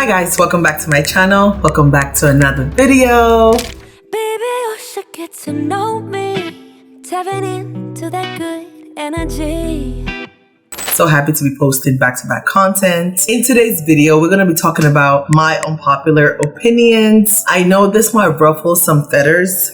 Hi guys, welcome back to my channel. Welcome back to another video. Baby, you should get to know me. Tapping into that good energy. So happy to be posting back-to-back content. In today's video, we're going to be talking about my unpopular opinions. I know this might ruffle some feathers,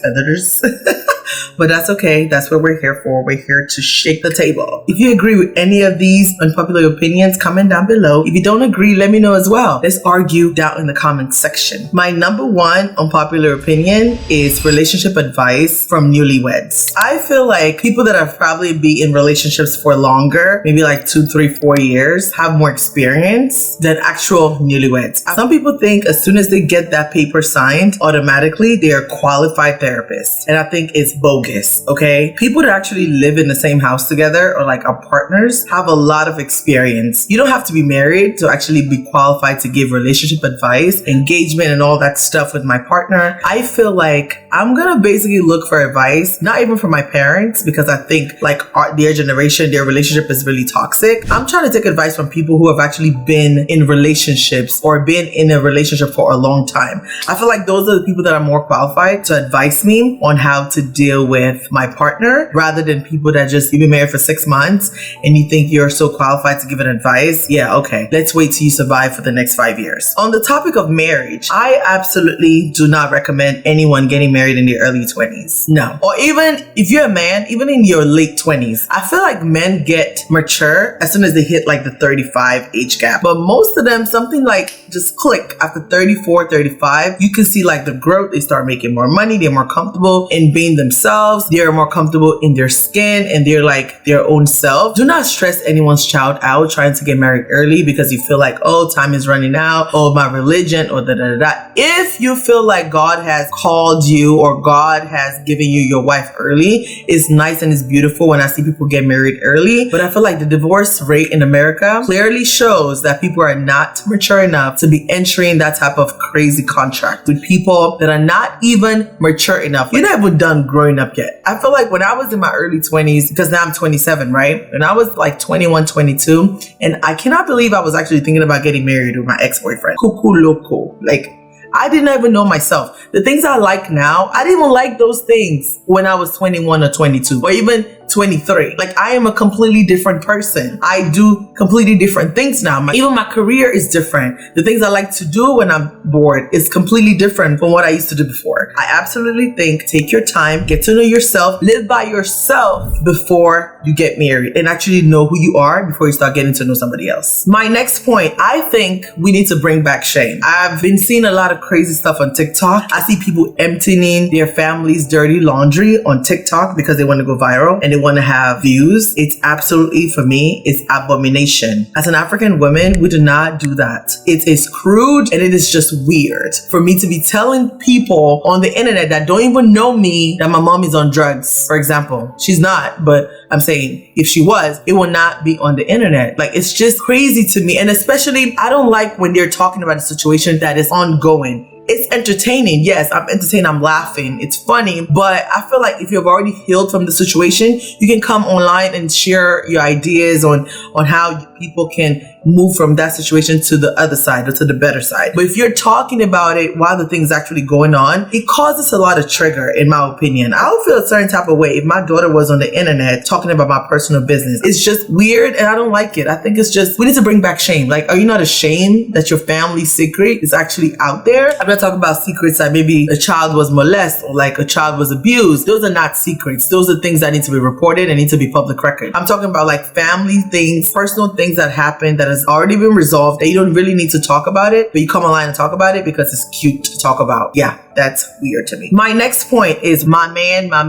but that's okay. That's what we're here for. We're here to shake the table. If you agree with any of these unpopular opinions, comment down below. If you don't agree, let me know as well. Let's argue down in the comment section. My number one unpopular opinion is relationship advice from newlyweds. I feel like people that have probably been in relationships for longer, maybe like 2, 3, 4 years, have more experience than actual newlyweds. Some people think as soon as they get that paper signed, automatically they are qualified therapists. And I think it's bogus, okay? People that actually live in the same house together or like are partners have a lot of experience. You don't have to be married to actually be qualified to give relationship advice, engagement, and all that stuff with my partner. I feel like I'm gonna basically look for advice, not even from my parents, because I think like their generation, their relationship is really toxic. I'm trying to take advice from people who have actually been in relationships or been in a relationship for a long time. I feel like those are the people that are more qualified to advise me on how to deal with my partner, rather than people that just, you've been married for 6 months and you think you're so qualified to give an advice. Yeah, okay. Let's wait till you survive for the next 5 years. On the topic of marriage, I absolutely do not recommend anyone getting married in their early 20s. No. Or even if you're a man, even in your late 20s, I feel like men get mature as soon as they hit like the 35 age gap. But most of them, something like just click after 34, 35, you can see like the growth. They start making more money. They're more comfortable in being themselves. They're more comfortable in their skin and they're like their own self. Do not stress anyone's child out trying to get married early because you feel like, oh, time is running out, oh, my religion, or da. If you feel like God has called you or God has given you your wife early, it's nice and it's beautiful when I see people get married early. But I feel like the divorce rate in America clearly shows that people are not mature enough to be entering that type of crazy contract with people that are not even mature enough. You're not even done growing up yet. I feel like when I was in my early 20s, because now I'm 27, right? When I was like 21, 22, and I cannot believe I was actually thinking about getting married with my ex-boyfriend. Cuckoo loco. Like, I didn't even know myself. The things I like now, I didn't even like those things when I was 21 or 22 or even 23. Like, I am a completely different person. I do completely different things now. Even my career is different. The things I like to do when I'm bored is completely different from what I used to do before. I absolutely think take your time, get to know yourself, live by yourself before you get married, and actually know who you are before you start getting to know somebody else. My next point, I think we need to bring back shame. I've been seeing a lot of crazy stuff on TikTok. I see people emptying their family's dirty laundry on TikTok because they want to go viral and they want to have views. It's absolutely, for me, it's abomination. As an African woman, we do not do that. It is crude and it is just weird for me to be telling people on the internet that don't even know me that my mom is on drugs, for example. She's not, but I'm saying if she was, it will not be on the internet. Like, it's just crazy to me. And especially, I don't like when they're talking about a situation that is ongoing. It's entertaining. Yes, I'm entertained. I'm laughing. It's funny. But I feel like if you've already healed from the situation, you can come online and share your ideas on how people can move from that situation to the other side or to the better side. But if you're talking about it while the thing's actually going on, it causes a lot of trigger, in my opinion. I would feel a certain type of way if my daughter was on the internet talking about my personal business. It's just weird and I don't like it. I think it's just, we need to bring back shame. Like, are you not ashamed that your family's secret is actually out there? I'm not talking about secrets that maybe a child was molested or like a child was abused. Those are not secrets. Those are things that need to be reported and need to be public record. I'm talking about like family things, personal things that happen that has already been resolved that you don't really need to talk about it, but you come online and talk about it because it's cute to talk about. Yeah, that's weird to me. My next point is my man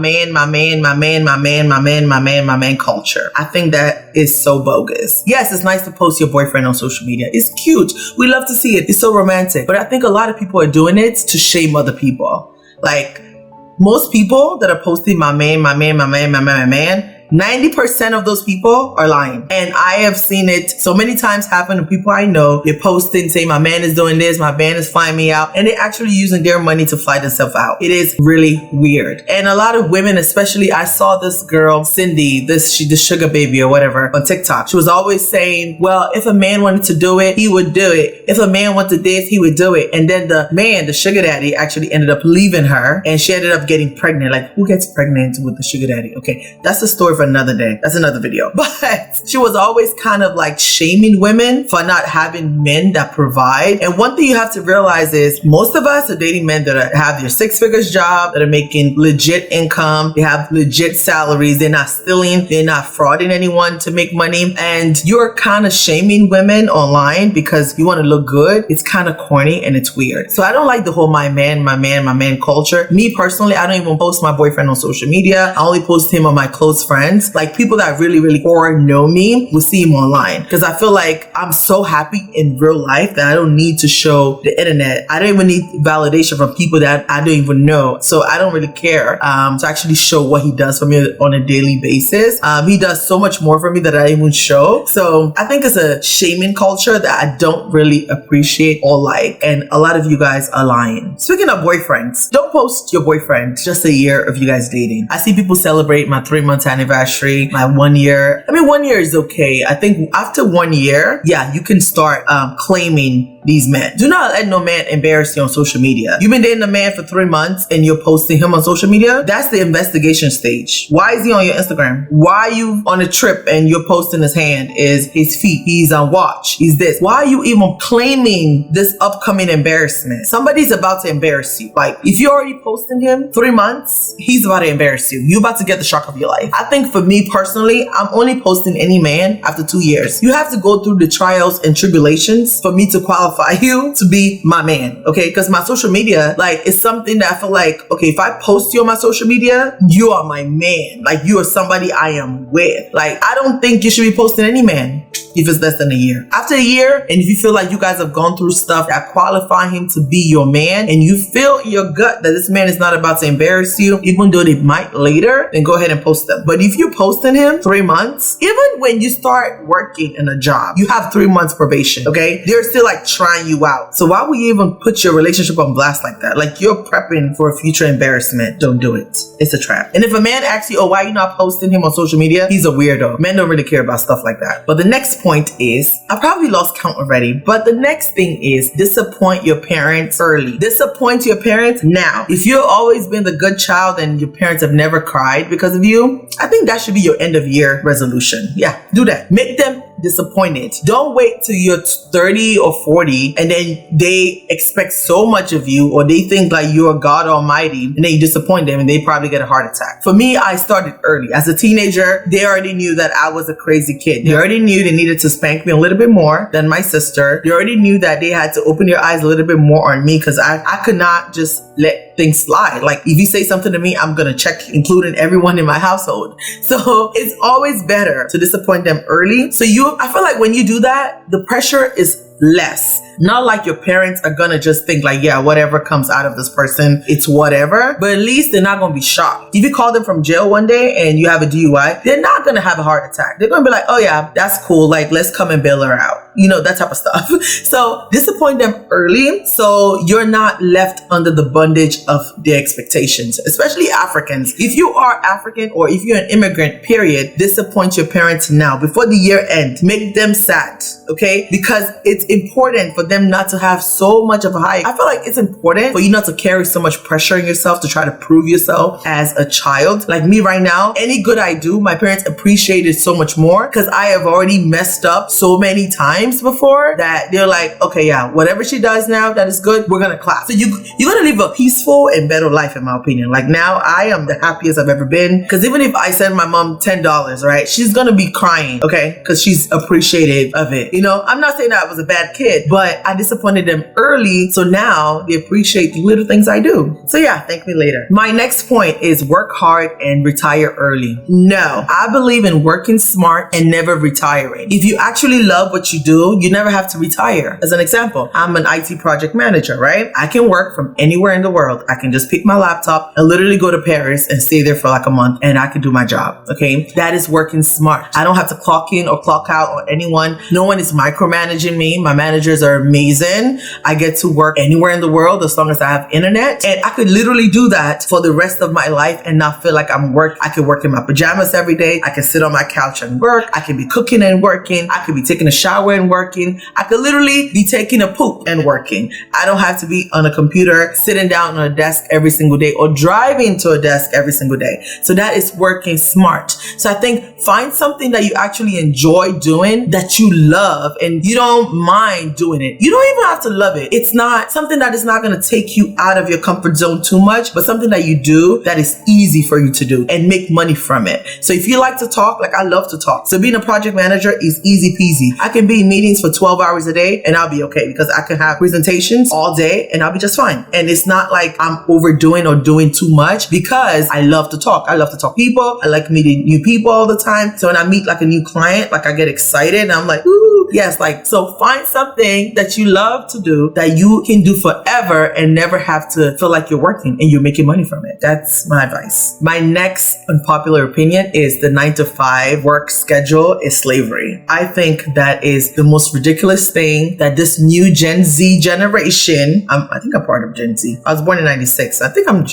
culture. I think that is so bogus. Yes, it's nice to post your boyfriend on social media. It's cute. We love to see it. It's so romantic. But I think a lot of people are doing it to shame other people. Like, most people that are posting my man, 90% of those people are lying. And I have seen it so many times happen to people I know. They're posting saying my man is doing this, my man is flying me out, and they're actually using their money to fly themselves out. It is really weird. And a lot of women, especially, I saw this girl, Cindy, this sugar baby or whatever on TikTok. She was always saying, well, if a man wanted to do it, he would do it. If a man wanted this, he would do it. And then the man, the sugar daddy, actually ended up leaving her, and she ended up getting pregnant. Like, who gets pregnant with the sugar daddy? Okay, that's a story for another day. That's another video. But she was always kind of like shaming women for not having men that provide. And one thing you have to realize is most of us are dating men that have their 6 figures job, that are making legit income. They have legit salaries. They're not stealing. They're not frauding anyone to make money. And you're kind of shaming women online because you want to look good. It's kind of corny and it's weird. So I don't like the whole my man culture. Me personally, I don't even post my boyfriend on social media. I only post him on my close friends. Like people that really or know me will see him online, because I feel like I'm so happy in real life that I don't need to show the internet. I don't even need validation from people that I don't even know. So I don't really care to actually show what he does for me on a daily basis. He does so much more for me that I even show. So I think it's a shaming culture that I don't really appreciate or like. And a lot of you guys are lying. Speaking of boyfriends, don't post your boyfriend just a year of you guys dating. I see people celebrate my 3-month anniversary, my 1 year. I mean, 1 year is okay. I think after 1 year, yeah, you can start claiming these men. Do not let no man embarrass you on social media. You've been dating a man for 3 months and you're posting him on social media. That's the investigation stage. Why is he on your Instagram? Why are you on a trip and you're posting his hand, is his feet, he's on watch, he's this? Why are you even claiming this upcoming embarrassment? Somebody's about to embarrass you. Like if you're already posting him 3 months, he's about to embarrass you. You're about to get the shock of your life. I think for me personally, I'm only posting any man after 2 years. You have to go through the trials and tribulations for me to qualify you to be my man, okay? Because my social media, like, is something that I feel like, okay, if I post you on my social media, you are my man. Like, you are somebody I am with. Like, I don't think you should be posting any man if it's less than a year. After a year, and if you feel like you guys have gone through stuff that qualify him to be your man, and you feel in your gut that this man is not about to embarrass you, even though they might later, then go ahead and post them. But if you're posting him 3 months, even when you start working in a job, you have 3 months probation, okay? They're still like trying you out. So why would you even put your relationship on blast like that? Like you're prepping for a future embarrassment. Don't do it. It's a trap. And if a man asks you, oh, why are you not posting him on social media? He's a weirdo. Men don't really care about stuff like that. But the next point is, I probably lost count already, but the next thing is disappoint your parents early. Disappoint your parents now. If you've always been the good child and your parents have never cried because of you, I think that should be your end of year resolution. Yeah, do that. Make them disappointed. Don't wait till you're 30 or 40 and then they expect so much of you, or they think like you're God Almighty, and then you disappoint them and they probably get a heart attack. For me, I started early. As a teenager, they already knew that I was a crazy kid. They already knew they needed to spank me a little bit more than my sister. They already knew that they had to open their eyes a little bit more on me, because I could not just let things slide. Like if you say something to me, I'm gonna check, including everyone in my household. So it's always better to disappoint them early. So I feel like when you do that, the pressure is less. Not like your parents are gonna just think like, yeah, whatever comes out of this person, it's whatever. But at least they're not gonna be shocked. If you call them from jail one day and you have a DUI, they're not gonna have a heart attack. They're gonna be like, oh yeah, that's cool. Like, let's come and bail her out. You know, that type of stuff. So disappoint them early so you're not left under the bondage of their expectations, especially Africans. If you are African or if you're an immigrant, period, disappoint your parents now before the year ends. Make them sad, okay? Because it's important for them not to have so much of a high. I feel like it's important for you not to carry so much pressure on yourself to try to prove yourself as a child. Like me right now, any good I do, my parents appreciate it so much more because I have already messed up so many times before that they're like, okay, yeah, whatever she does now that is good, we're gonna clap. So you're gonna live a peaceful and better life, in my opinion. Like now I am the happiest I've ever been, because even if I send my mom $10, right, she's gonna be crying, okay, because she's appreciative of it. You know, I'm not saying that I was a bad bad kid, but I disappointed them early. So now they appreciate the little things I do. So yeah, thank me later. My next point is work hard and retire early. No, I believe in working smart and never retiring. If you actually love what you do, you never have to retire. As an example, I'm an IT project manager, right? I can work from anywhere in the world. I can just pick my laptop and literally go to Paris and stay there for like a month and I can do my job. Okay. That is working smart. I don't have to clock in or clock out on anyone. No one is micromanaging me. My managers are amazing. I get to work anywhere in the world as long as I have internet, and I could literally do that for the rest of my life and not feel like I'm work. I could work in my pajamas every day. I can sit on my couch and work. I can be cooking and working. I could be taking a shower and working. I could literally be taking a poop and working. I don't have to be on a computer, sitting down on a desk every single day or driving to a desk every single day. So that is working smart. So I think find something that you actually enjoy doing, that you love, and you don't mind doing it. You don't even have to love it. It's not something that is not going to take you out of your comfort zone too much, but something that you do that is easy for you to do and make money from it. So if you like to talk, like I love to talk. So being a project manager is easy peasy. I can be in meetings for 12 hours a day and I'll be okay because I can have presentations all day and I'll be just fine. And it's not like I'm overdoing or doing too much because I love to talk. I love to talk to people. I like meeting new people all the time. So when I meet like a new client, like I get excited and I'm like, ooh, yes. Like, so find something that you love to do that you can do forever and never have to feel like you're working and you're making money from it. That's my advice. My next unpopular opinion is the 9-to-5 work schedule is slavery. I think that is the most ridiculous thing that this new Gen Z generation, I think I'm part of Gen Z. I was born in 96. I think I'm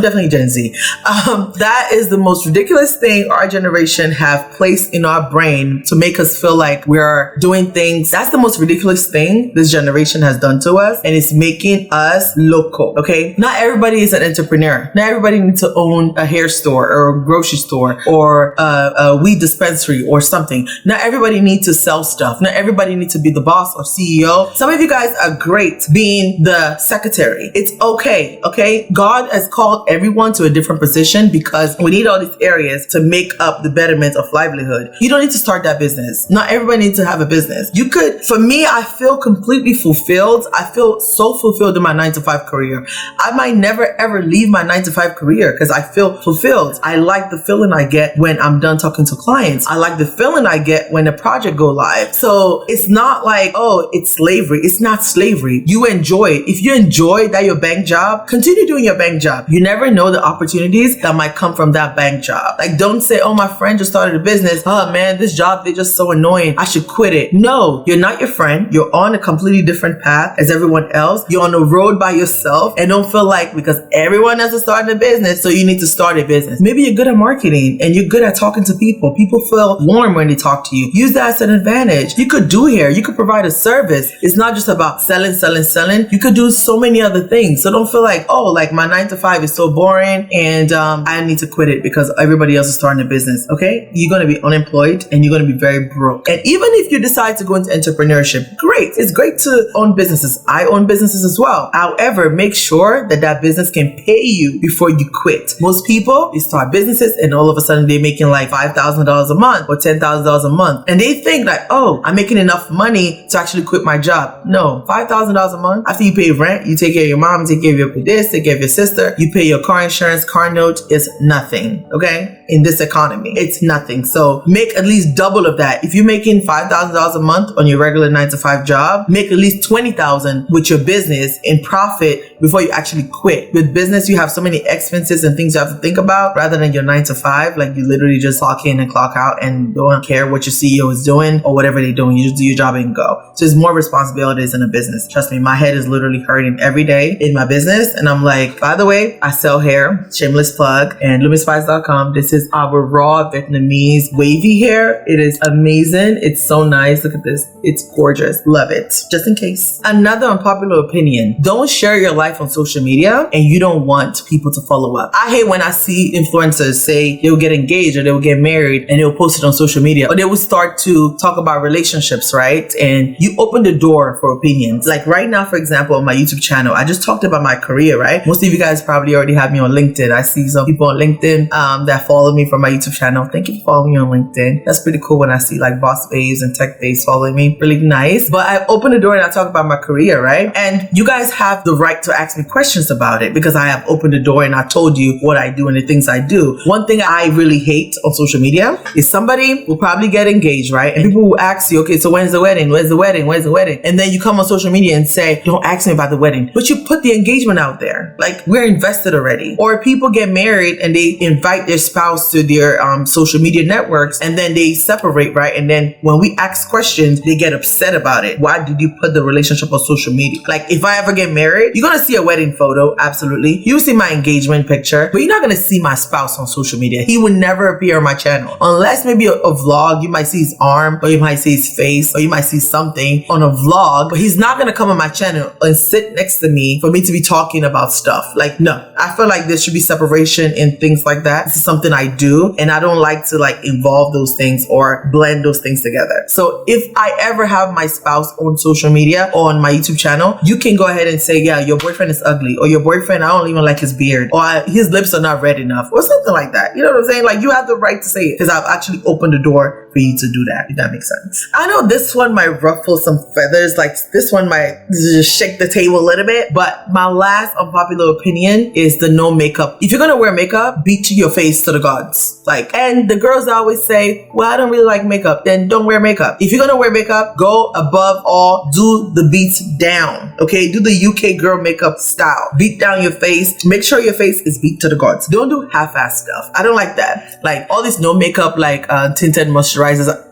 definitely Gen Z. That is the most ridiculous thing our generation have placed in our brain to make us feel like we're doing things. That's the most ridiculous thing this generation has done to us, and it's making us loco. Okay, not everybody is an entrepreneur. Not everybody needs to own a hair store or a grocery store or a weed dispensary or something. Not everybody needs to sell stuff. Not everybody needs to be the boss or CEO. Some of you guys are great being the secretary. It's okay. Okay, God has called everyone to a different position because we need all these areas to make up the betterment of livelihood. You don't need to start that business. Not everybody needs to have a business. You could, for me, I feel completely fulfilled. I feel so fulfilled in my 9-to-5 career. I might never ever leave my 9-to-5 career because I feel fulfilled. I like the feeling I get when I'm done talking to clients. I like the feeling I get when a project go live. So it's not like, oh, it's slavery. It's not slavery. You enjoy it. If you enjoy that your bank job, continue doing your bank job. You never know the opportunities that might come from that bank job. Like, don't say, oh, my friend just started a business. Oh man, this job, they're just so annoying. I should quit it. No, you're not your friend. You're on a completely different path as everyone else. You're on the road by yourself, and don't feel like because everyone else is starting a business, so you need to start a business. Maybe you're good at marketing and you're good at talking to people. People feel warm when they talk to you. Use that as an advantage. You could do hair. You could provide a service. It's not just about selling. You could do so many other things. So don't feel like, oh, like my 9-to-5 is so boring and I need to quit it because everybody else is starting a business. Okay, you're going to be unemployed and you're going to be very broke. And even if you decide to go into entrepreneurship, great. It's great to own businesses. I own businesses as well. However, make sure that that business can pay you before you quit. Most people, they start businesses and all of a sudden they're making like $5,000 a month or $10,000 a month. And they think like, oh, I'm making enough money to actually quit my job. No, $5,000 a month. After you pay rent, you take care of your mom, take care of your this, take care of your sister, you pay your car insurance, car note is nothing. Okay. In this economy, it's nothing. So make at least double of that. If you're making $5,000 a month on your regular 9-to-5 job, make at least $20,000 with your business in profit before you actually quit. With business, you have so many expenses and things you have to think about rather than your 9-to-5. Like you literally just clock in and clock out and don't care what your CEO is doing or whatever they're doing. You just do your job and go. So there's more responsibilities in a business. Trust me, my head is literally hurting every day in my business. And I'm like, by the way, I sell hair, shameless plug, and lumispice.com. This is our raw Vietnamese wavy hair. It is amazing. It's so nice. Look at this. It's gorgeous. Love it. Just in case. Another unpopular opinion. Don't share your life on social media and you don't want people to follow up. I hate when I see influencers say they will get engaged or they will get married and they'll post it on social media or they will start to talk about relationships, right? And you open the door for opinions. Like right now, for example, on my YouTube channel, I just talked about my career, right? Most of you guys probably already have me on LinkedIn. I see some people on LinkedIn that follow me from my YouTube channel. Thank you for following me on LinkedIn. That's pretty cool when I see like boss babes and tech babes following me. Really nice, but I open the door and I talk about my career, right? And you guys have the right to ask me questions about it because I have opened the door and I told you what I do and the things I do. One thing I really hate on social media is somebody will probably get engaged, right? And people will ask you, okay, so when's the wedding? Where's the wedding? Where's the wedding? And then you come on social media and say, don't ask me about the wedding, but you put the engagement out there. Like, we're invested already. Or people get married and they invite their spouse to their social media networks and then they separate, right? And then when we ask questions, they get upset about it. Why did you put the relationship on social media? Like, if I ever get married, you're gonna see a wedding photo, absolutely. You see my engagement picture, but you're not gonna see my spouse on social media. He would never appear on my channel. Unless maybe a vlog, you might see his arm, or you might see his face, or you might see something on a vlog, but he's not gonna come on my channel and sit next to me for me to be talking about stuff. Like, no. I feel like there should be separation in things like that. This is something I do, and I don't like to like involve those things or blend those things together. So if I ever have my spouse on social media or on my YouTube channel, you can go ahead and say, yeah, your boyfriend is ugly, or your boyfriend, I don't even like his beard, or his lips are not red enough, or something like that. You know what I'm saying? Like, you have the right to say it because I've actually opened the door for you to do that, if that makes sense. I know this one might ruffle some feathers, like this one might just shake the table a little bit, but my last unpopular opinion is the no makeup. If you're gonna wear makeup, beat your face to the gods. Like, and the girls always say, well, I don't really like makeup, then don't wear makeup. If you're gonna wear makeup, go above all, do the beats down, okay? Do the UK girl makeup style. Beat down your face, make sure your face is beat to the gods. Don't do half-ass stuff. I don't like that. Like, all these no makeup, like tinted moisturizers,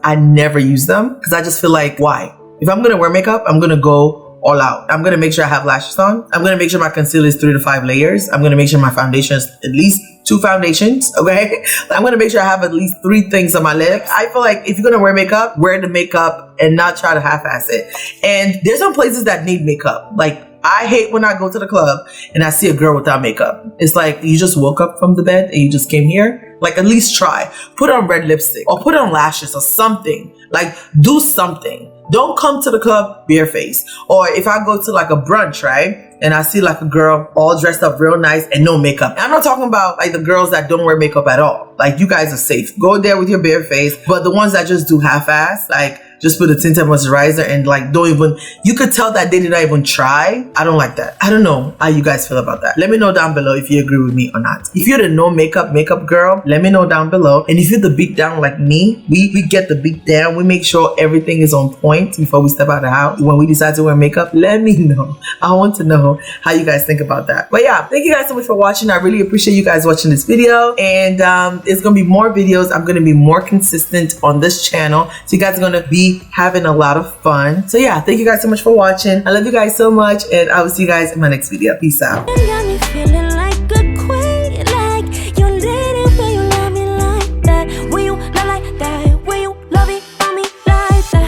I never use them because I just feel like, why? If I'm gonna wear makeup, I'm gonna go all out. I'm gonna make sure I have lashes on. I'm gonna make sure my concealer is 3 to 5 layers. I'm gonna make sure my foundation is at least 2 foundations, okay? I'm gonna make sure I have at least 3 things on my lips. I feel like if you're gonna wear makeup, wear the makeup and not try to half-ass it. And there's some places that need makeup. Like, I hate when I go to the club and I see a girl without makeup. It's like, you just woke up from the bed and you just came here. Like, at least try. Put on red lipstick or put on lashes or something. Like, do something. Don't come to the club barefaced. Or if I go to like a brunch, right? And I see like a girl all dressed up real nice and no makeup. And I'm not talking about like the girls that don't wear makeup at all. Like, you guys are safe. Go there with your bare face. But the ones that just do half-ass, like, just put a tinted moisturizer and like don't even, you could tell that they did not even try. I don't like that. I don't know how you guys feel about that. Let me know down below if you agree with me or not. If you're the no makeup girl, let me know down below. And if you're the beat down like me, we get the beat down. We make sure everything is on point before we step out of the house. When we decide to wear makeup, let me know. I want to know how you guys think about that. But yeah, thank you guys so much for watching. I really appreciate you guys watching this video. And there's gonna be more videos. I'm gonna be more consistent on this channel. So you guys are gonna be having a lot of fun. So yeah, thank you guys so much for watching. I love you guys so much, and I will see you guys in my next video. Peace out.